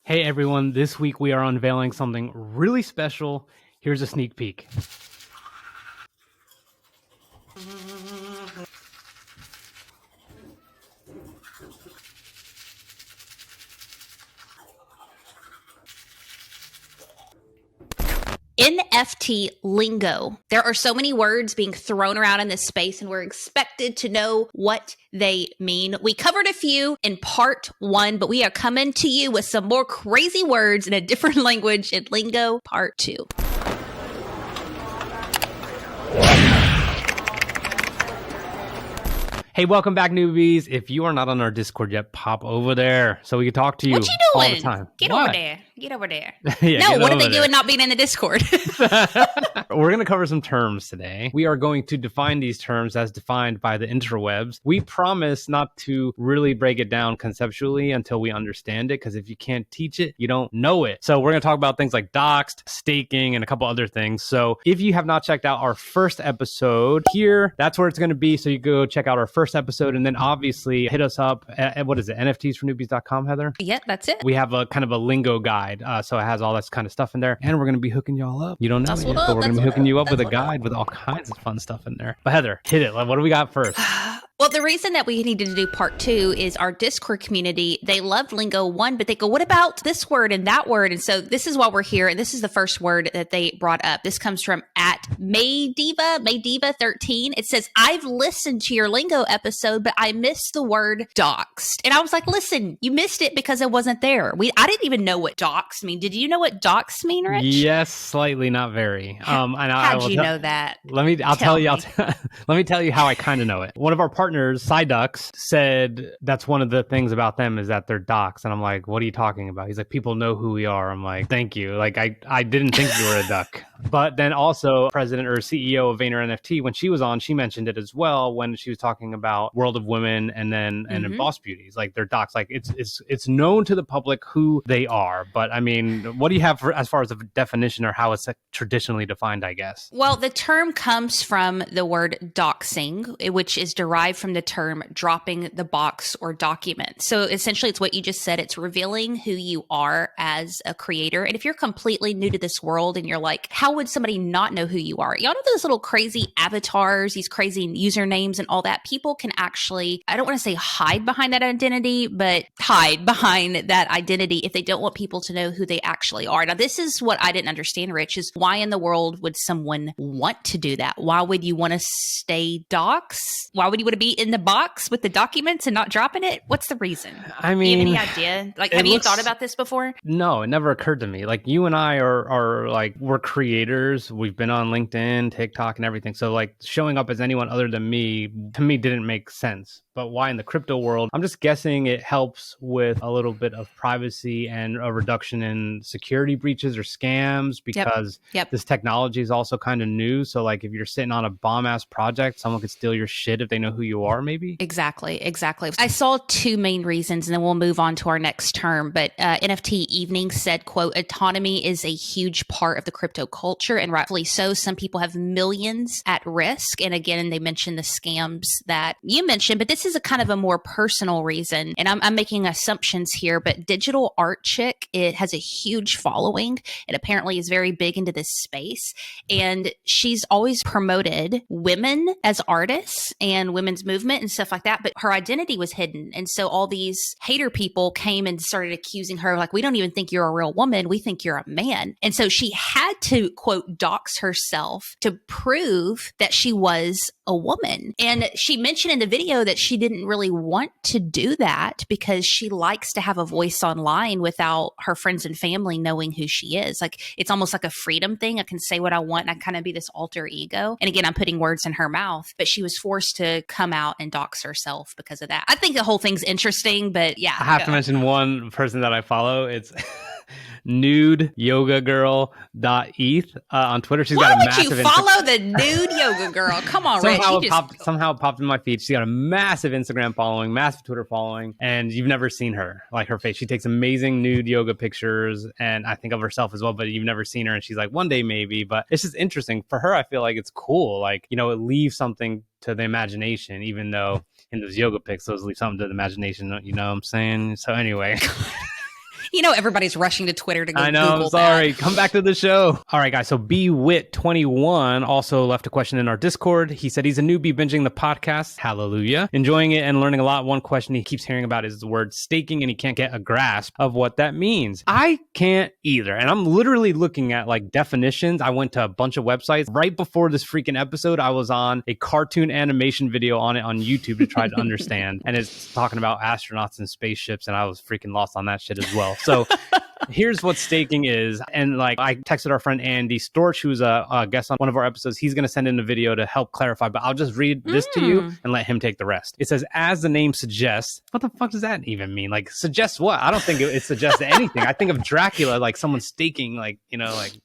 Hey everyone, this week we are unveiling something really special. Here's a sneak peek. NFT Lingo. There are so many words being thrown around in this space, and we're expected to know what they mean. We covered a few in part 1, but we are coming to you with some more crazy words in a different language in Lingo part 2. Hey, welcome back, newbies. If you are not on our Discord yet, pop over there so we can talk to you What you all doing? the time. Get What? over there. Get over there. Yeah, No, what are they over there. doing not being in the Discord? We're going to cover some terms today. We are going to define these terms as defined by the interwebs. We promise not to really break it down conceptually until we understand it, because if you can't teach it, you don't know it. So we're going to talk about things like doxed, staking, and a couple other things. So if you have not checked out our first episode here, that's where it's going to be. So you go check out our first episode, and then obviously hit us up at what is it? NFTs Heather? Yep, that's it. We have a kind of a lingo guide. So it has all this kind of stuff in there. And we're going to be hooking y'all up. You don't know That's it what yet, up, but we're going to be that's hooking you up what with a up. guide with all kinds of fun stuff in there. But Heather, hit it. Like, what do we got first? Well, the reason that we needed to do part 2 is our Discord community. They loved Lingo 1, but they go, what about this word and that word? And so this is why we're here. And this is the first word that they brought up. This comes from at Maydiva13. It says, I've listened to your Lingo episode, but I missed the word doxed. And I was like, listen, you missed it because it wasn't there. I didn't even know what doxed mean. Did you know what doxed mean, Rich? Yes, slightly, not very. How'd you know that? Let me tell you how I kind of know it. One of our partners, Sidux, said that's one of the things about them is that they're docs. And I'm like, what are you talking about? He's like, people know who we are. I'm like, thank you. Like, I didn't think you were a duck. But then also president or CEO of Vayner NFT, when she was on, she mentioned it as well when she was talking about World of Women and then Boss Beauties. Like, they're docs. Like, it's known to the public who they are. But I mean, what do you have as far as a definition or how it's traditionally defined, I guess? Well, the term comes from the word doxing, which is derived from the term dropping the box or document. So essentially, it's what you just said. It's revealing who you are as a creator. And if you're completely new to this world and you're like, how would somebody not know who you are? Y'all know those little crazy avatars, these crazy usernames and all that? People can actually, I don't want to say hide behind that identity, but hide behind that identity if they don't want people to know who they actually are. Now, this is what I didn't understand, Rich, is why in the world would someone want to do that? Why would you want to stay docs? Why would you want to be in the box with the documents and not dropping it? What's the reason? I mean, do you have any idea? Like, have you thought about this before? No, it never occurred to me. Like, you and I are like, we're creators. We've been on LinkedIn, TikTok, and everything. So like, showing up as anyone other than me, to me, didn't make sense. But why in the crypto world? I'm just guessing it helps with a little bit of privacy and a reduction in security breaches or scams, because this technology is also kind of new. So like, if you're sitting on a bomb ass project, someone could steal your shit if they know who you are, maybe. Exactly. I saw 2 main reasons, and then we'll move on to our next term. But NFT Evening said, quote, autonomy is a huge part of the crypto culture, and rightfully so. Some people have millions at risk. And again, they mentioned the scams that you mentioned, but this is a kind of a more personal reason. And I'm making assumptions here, but Digital Art Chick, it has a huge following. It apparently is very big into this space. And she's always promoted women as artists and women's movement and stuff like that. But her identity was hidden. And so all these hater people came and started accusing her, like, we don't even think you're a real woman. We think you're a man. And so she had to, quote, dox herself to prove that she was a woman. And she mentioned in the video that she didn't really want to do that because she likes to have a voice online without her friends and family knowing who she is. Like, it's almost like a freedom thing. I can say what I want and I kind of be this alter ego. And again, I'm putting words in her mouth, but she was forced to come out and dox herself because of that. I think the whole thing's interesting, but yeah. I have to mention one person that I follow. It's nudeyogagirl.eth on Twitter. She's got a massive. Why would you follow the nude yoga girl? Come on, Rich. Somehow it popped in my feed. She's got a massive Instagram following, massive Twitter following, and you've never seen her, like her face. She takes amazing nude yoga pictures, and I think of herself as well, but you've never seen her. And she's like, one day maybe. But it's just interesting for her. I feel like it's cool. Like, you know, it leaves something to the imagination, even though in those yoga pics, those leave something to the imagination. You know what I'm saying? So anyway. Everybody's rushing to Twitter to go I know. Google I'm sorry. that. Come back to the show. All right, guys. So BWit21 also left a question in our Discord. He said he's a newbie binging the podcast. Hallelujah. Enjoying it and learning a lot. One question he keeps hearing about is the word staking, and he can't get a grasp of what that means. I can't either. And I'm literally looking at like definitions. I went to a bunch of websites. Right before this freaking episode, I was on a cartoon animation video on it on YouTube to try to understand. And it's talking about astronauts and spaceships, and I was freaking lost on that shit as well. So here's what staking is. And like I texted our friend Andy Storch, who's a guest on one of our episodes. He's going to send in a video to help clarify, but I'll just read this to you and let him take the rest. It says, as the name suggests, what the fuck does that even mean? Like, suggests what? I don't think it suggests anything. I think of Dracula, like someone staking, like, never mind.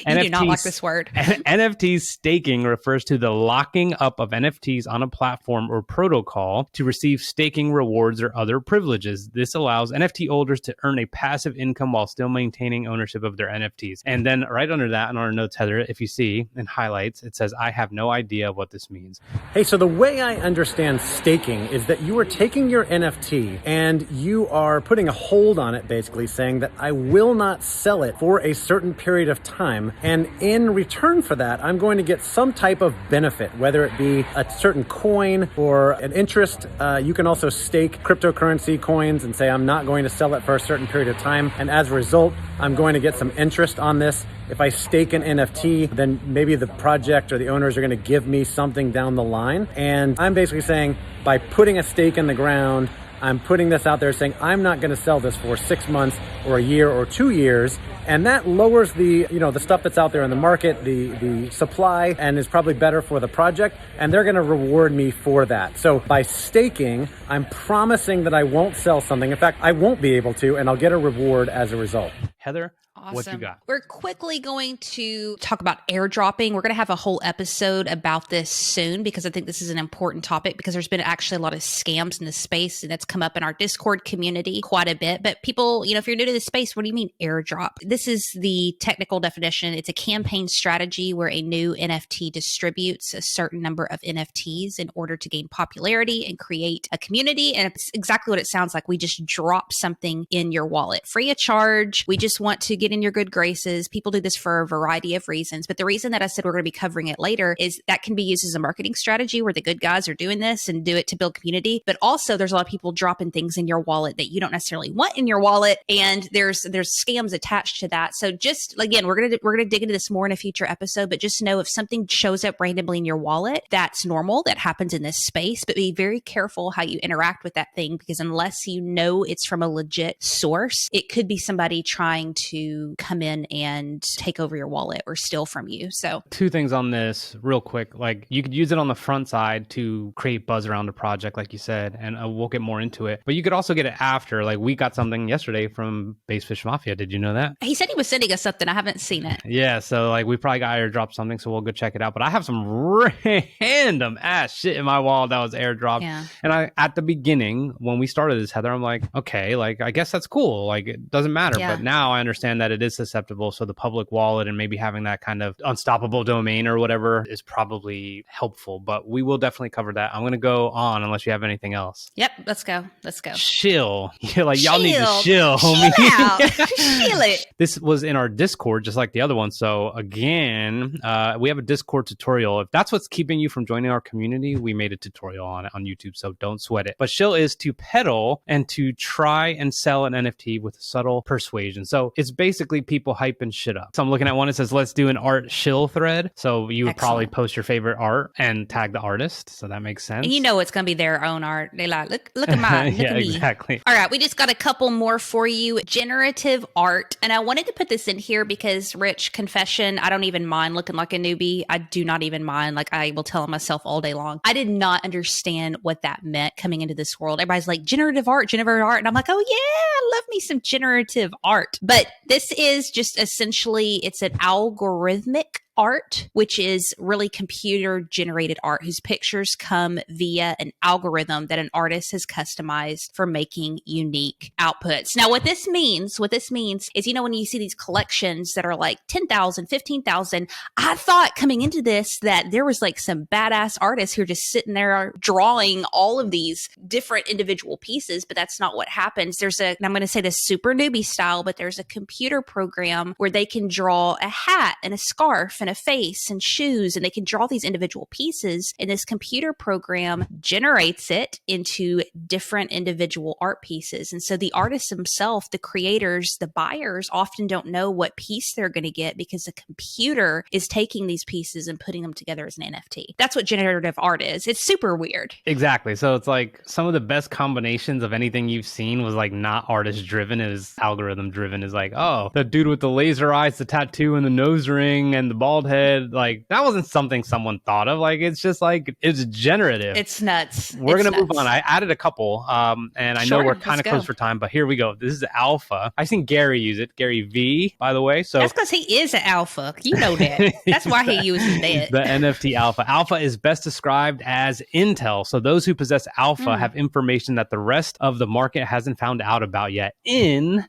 You do not like this word. NFT staking refers to the locking up of NFTs on a platform or protocol to receive staking rewards or other privileges. This allows NFT holders to earn a passive income while still maintaining ownership of their NFTs. And then right under that, in our notes, Heather, if you see in highlights, it says, I have no idea what this means. Hey, so the way I understand staking is that you are taking your NFT and you are putting a hold on it, basically saying that I will not sell it for a certain period of time. And in return for that, I'm going to get some type of benefit, whether it be a certain coin or an interest. You can also stake cryptocurrency coins and say, I'm not going to sell it for a certain period of time. And as a result, I'm going to get some interest on this. If I stake an NFT, then maybe the project or the owners are going to give me something down the line. And I'm basically saying, by putting a stake in the ground, I'm putting this out there saying, I'm not going to sell this for 6 months or a year or 2 years. And that lowers the stuff that's out there in the market, the supply, and is probably better for the project. And they're going to reward me for that. So by staking, I'm promising that I won't sell something. In fact, I won't be able to, and I'll get a reward as a result. Heather? Awesome. What you got? We're quickly going to talk about airdropping. We're going to have a whole episode about this soon because I think this is an important topic because there's been actually a lot of scams in this space and that's come up in our Discord community quite a bit. But people, if you're new to this space, what do you mean airdrop? This is the technical definition. It's a campaign strategy where a new NFT distributes a certain number of NFTs in order to gain popularity and create a community. And it's exactly what it sounds like. We just drop something in your wallet free of charge. We just want to get in your good graces. People do this for a variety of reasons. But the reason that I said we're going to be covering it later is that can be used as a marketing strategy where the good guys are doing this and do it to build community. But also there's a lot of people dropping things in your wallet that you don't necessarily want in your wallet. And there's scams attached to that. So just again, we're going to dig into this more in a future episode, but just know if something shows up randomly in your wallet, that's normal. That happens in this space, but be very careful how you interact with that thing because unless you know it's from a legit source, it could be somebody trying to come in and take over your wallet or steal from you. So 2 things on this real quick. Like you could use it on the front side to create buzz around the project, like you said, and we'll get more into it. But you could also get it after. Like we got something yesterday from Basefish Mafia. Did you know that? He said he was sending us something. I haven't seen it. Yeah. So like we probably got airdropped something. So we'll go check it out. But I have some random ass shit in my wallet that was airdropped. Yeah. And at the beginning, when we started this, Heather, I'm like, okay, like I guess that's cool. Like it doesn't matter. Yeah. But now I understand that it is susceptible. So the public wallet and maybe having that kind of unstoppable domain or whatever is probably helpful. But we will definitely cover that. I'm going to go on unless you have anything else. Yep. Let's go. Shill. You're like, y'all need to shill, homie. Chill out. Shill it. This was in our Discord, just like the other one. So again, we have a Discord tutorial. If that's what's keeping you from joining our community, we made a tutorial on it on YouTube. So don't sweat it. But shill is to peddle and to try and sell an NFT with subtle persuasion. So it's basically people hyping shit up. So I'm looking at one that says, let's do an art shill thread. So you would probably post your favorite art and tag the artist. So that makes sense. And it's going to be their own art. They like, look at mine. Look yeah, at me. Exactly. All right. We just got a couple more for you. Generative art. And I wanted to put this in here because, Rich, confession, I don't even mind looking like a newbie. I do not even mind. Like I will tell myself all day long. I did not understand what that meant coming into this world. Everybody's like, generative art. And I'm like, oh yeah, I love me some generative art. But this is just essentially, it's an algorithmic art, which is really computer generated art whose pictures come via an algorithm that an artist has customized for making unique outputs. Now, what this means is, when you see these collections that are like 10,000, 15,000, I thought coming into this that there was like some badass artists who are just sitting there drawing all of these different individual pieces, but that's not what happens. And I'm going to say this super newbie style, but there's a computer program where they can draw a hat and a scarf and a face and shoes, and they can draw these individual pieces, and this computer program generates it into different individual art pieces. And so the artists themselves, the creators, the buyers often don't know what piece they're going to get because the computer is taking these pieces and putting them together as an NFT. That's what generative art is. It's super weird. Exactly. So it's like some of the best combinations of anything you've seen was like not artist driven, it was algorithm driven. Is like, oh, the dude with the laser eyes, the tattoo and the nose ring and the bald head, like that wasn't something someone thought of. Like it's just like, it's generative. It's nuts. We're going to move on. I added a couple and I know we're kind of close for time, but here we go. This is alpha. I've seen Gary use it. Gary V, by the way. So that's because he is an alpha. You know that. That's why he uses that. The NFT alpha. Alpha is best described as intel. So those who possess alpha have information that the rest of the market hasn't found out about yet. In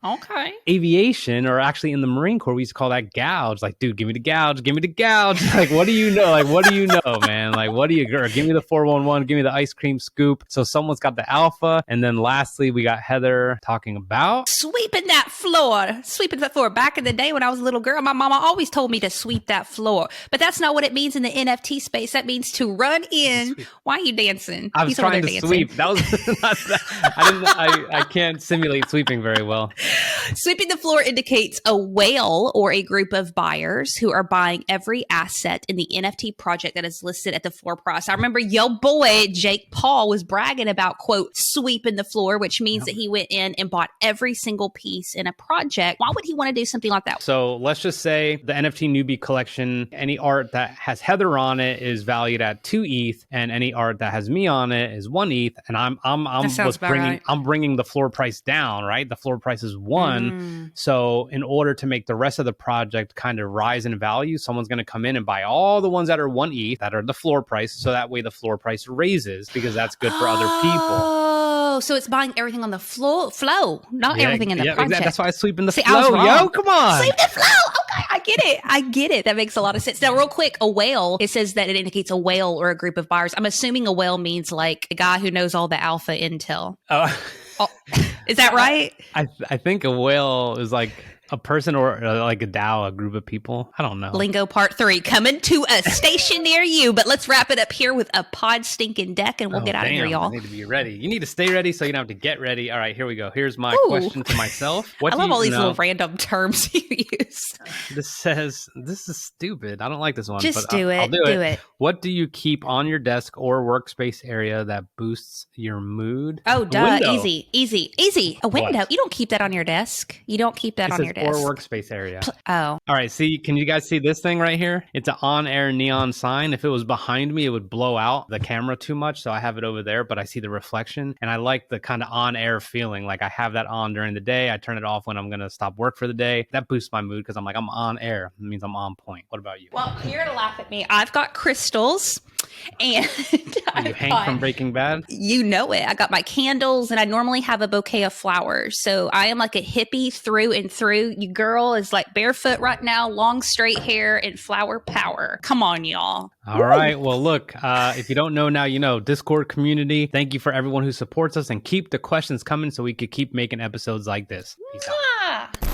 aviation, or actually in the Marine Corps, we used to call that gouge. Like, dude, give me the gouge. Give me the gouge. Like, what do you know? Like, what do you know, man? Like, what do you, girl? Give me the 411. Give me the ice cream scoop. So someone's got the alpha. And then lastly, we got Heather talking about sweeping that floor. Sweeping that floor. Back in the day when I was a little girl, my mama always told me to sweep that floor. But that's not what it means in the NFT space. That means to run in. Why are you dancing? I was trying to sweep. That was not that. I can't simulate sweeping very well. Sweeping the floor indicates a whale or a group of buyers who are buying every asset in the NFT project that is listed at the floor price. I remember yo boy, Jake Paul, was bragging about, quote, sweeping the floor, which means that he went in and bought every single piece in a project. Why would he want to do something like that? So let's just say the NFT newbie collection, any art that has Heather on it is valued at 2 ETH, and any art that has me on it is 1 ETH. And I'm bringing the floor price down, right? The floor price is 1. So in order to make the rest of the project kind of rise in value, someone's going to come in and buy all the ones that are 1 ETH that are the floor price. So that way the floor price raises, because that's good for other people. Oh, so it's buying everything on the flow, not everything in the project. Exactly. That's why I sweep in the flow. Yo, come on. Sweep the flow. Okay, I get it. That makes a lot of sense. Now, real quick, a whale, it says that it indicates a whale or a group of buyers. I'm assuming a whale means like a guy who knows all the alpha intel. Is that right? I think a whale is like a person, or like a DAO, a group of people. I don't know. Lingo part 3 coming to a station near you. But let's wrap it up here with a pod stinking deck, and we'll get out of here, y'all. I need to be ready. You need to stay ready so you don't have to get ready. All right, here we go. Here's my question to myself. I love all these little random terms you use. This says, this is stupid. I don't like this one. Just but do it. I'll do it. What do you keep on your desk or workspace area that boosts your mood? Oh, duh. Easy. A window. What? You don't keep that on your desk. You don't keep that on your desk. Or workspace area. Oh. All right. See, can you guys see this thing right here? It's an on-air neon sign. If it was behind me, it would blow out the camera too much. So I have it over there, but I see the reflection, and I like the kind of on-air feeling. Like I have that on during the day. I turn it off when I'm going to stop work for the day. That boosts my mood because I'm like, I'm on air. It means I'm on point. What about you? Well, you're going to laugh at me. I've got crystals, and you Hank from Breaking Bad? You know it. I got my candles, and I normally have a bouquet of flowers. So I am like a hippie through and through. You girl is like barefoot right now, long straight hair and flower power. Come on, y'all. All right. Well, look, if you don't know now, you know, Discord community. Thank you for everyone who supports us, and keep the questions coming so we could keep making episodes like this. Peace out.